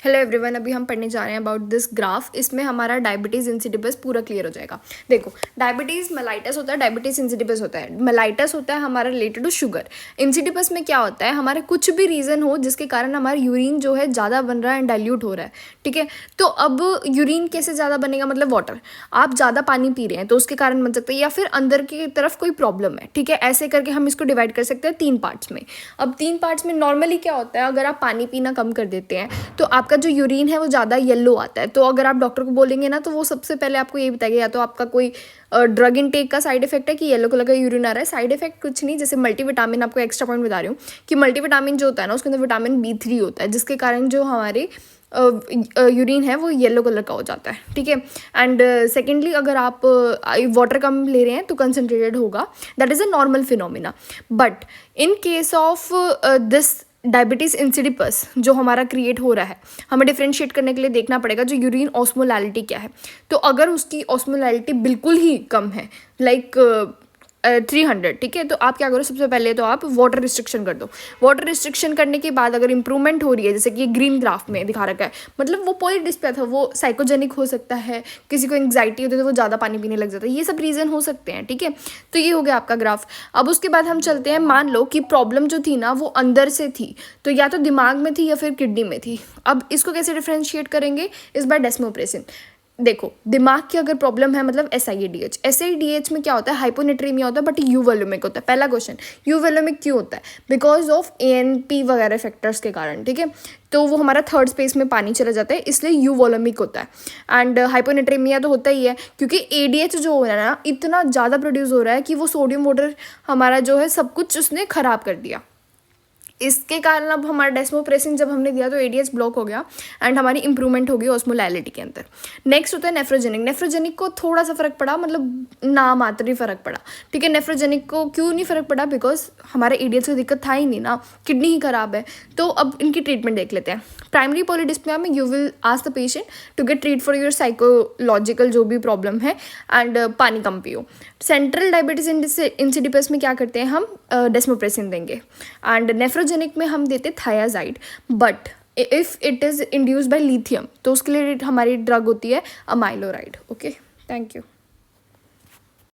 Hello everyone, अभी हम पढ़ने जा रहे हैं अबाउट दिस ग्राफ। इसमें हमारा डायबिटीज़ इंसिडिपस पूरा क्लियर हो जाएगा। देखो, डायबिटीज़ मेलाइटस होता है, डायबिटीज़ इंसिडिपस होता है। मेलाइटस होता है हमारा रिलेटेड टू शुगर। इंसिडिपस में क्या होता है, हमारे कुछ भी रीज़न हो जिसके कारण हमारा यूरिन जो है ज़्यादा बन रहा है एंड डाइल्यूट हो रहा है, ठीक है। तो अब यूरिन कैसे ज़्यादा बनेगा, मतलब वाटर, आप ज़्यादा पानी पी रहे हैं तो उसके कारण बन सकता है, या फिर अंदर की तरफ कोई प्रॉब्लम है, ठीक है। ऐसे करके हम इसको डिवाइड कर सकते हैं 3 पार्ट्स में। अब 3 पार्ट्स में नॉर्मली क्या होता है, अगर आप पानी पीना कम कर देते हैं तो आपका जो यूरिन है वो ज़्यादा येलो आता है। तो अगर आप डॉक्टर को बोलेंगे ना, तो वो सबसे पहले आपको ये बताएगा या तो आपका कोई ड्रग इनटेक का साइड इफेक्ट है कि येलो कलर का यूरिन आ रहा है। साइड इफेक्ट कुछ नहीं, जैसे मल्टीविटामिन, आपको एक्स्ट्रा पॉइंट बता रही हूँ कि मल्टीविटामिन जो होता है ना, उसके अंदर विटामिन B3 होता है, जिसके कारण जो हमारे यूरिन है वो येलो कलर का हो जाता है, ठीक है। एंड सेकेंडली, अगर आप वाटर कम ले रहे हैं तो कंसनट्रेटेड होगा, that is a normal phenomena. But in case of this diabetes insipidus जो हमारा क्रिएट हो रहा है, हमें डिफ्रेंशिएट करने के लिए देखना पड़ेगा जो यूरिन ऑस्मोलैलिटी क्या है। तो अगर उसकी ऑस्मोलैलिटी बिल्कुल ही कम है, लाइक 300, ठीक है, तो आप क्या करो, सबसे पहले तो आप वाटर रिस्ट्रिक्शन कर दो। वाटर रिस्ट्रिक्शन करने के बाद अगर इंप्रूवमेंट हो रही है, जैसे कि ग्रीन ग्राफ में दिखा रखा है, मतलब वो पॉलीडिस पे था, वो साइकोजेनिक हो सकता है, किसी को एंग्जाइटी होती है तो वो ज़्यादा पानी पीने लग जाता है, ये सब रीज़न हो सकते हैं, ठीक है। तो ये हो गया आपका ग्राफ। अब उसके बाद हम चलते हैं, मान लो कि प्रॉब्लम जो थी ना वो अंदर से थी, तो या तो दिमाग में थी या फिर किडनी में थी। अब इसको कैसे डिफ्रेंशिएट करेंगे, इस बार डेस्मोप्रेसिन। देखो, दिमाग की अगर प्रॉब्लम है, मतलब SIADH में क्या होता है, हाइपोनेट्रीमिया होता है, बट यूवोलुमिक होता है। पहला क्वेश्चन, यूवोलुमिक क्यों होता है, बिकॉज ऑफ ANP वगैरह फैक्टर्स के कारण, ठीक है। तो वो हमारा थर्ड स्पेस में पानी चला जाता है, इसलिए यूवोलुमिक होता है। एंड हाइपोनेट्रीमिया तो होता ही है क्योंकि ADH जो हो रहा है ना, इतना ज़्यादा प्रोड्यूस हो रहा है कि वो सोडियम वाटर हमारा जो है सब कुछ उसने ख़राब कर दिया। इसके कारण अब हमारा डेस्मोप्रेसिन जब हमने दिया तो ADH ब्लॉक हो गया एंड हमारी इंप्रूवमेंट होगी ऑस्मोलैलिटी के अंदर। नेक्स्ट होता है नेफ्रोजेनिक। नेफ्रोजेनिक को थोड़ा सा फर्क पड़ा, मतलब नाम मात्र ही फर्क पड़ा, ठीक है। नेफ्रोजेनिक को क्यों नहीं फर्क पड़ा, बिकॉज हमारे ADH की दिक्कत था ही नहीं ना, किडनी ही खराब है। तो अब इनकी ट्रीटमेंट देख लेते हैं। प्राइमरी पॉलीडिस्प्निया में you will ask the patient to get treat for your psychological जो भी प्रॉब्लम है एंड पानी कम पियो। सेंट्रल डायबिटीज इंसिडिपस में क्या करते हैं, हम डेस्मोप्रेसिन देंगे। एंड नेफ्रोजेनिक में हम देते thiazide, but if it is induced by lithium तो उसके लिए हमारी ड्रग होती है अमाइलोराइड। Okay, thank you.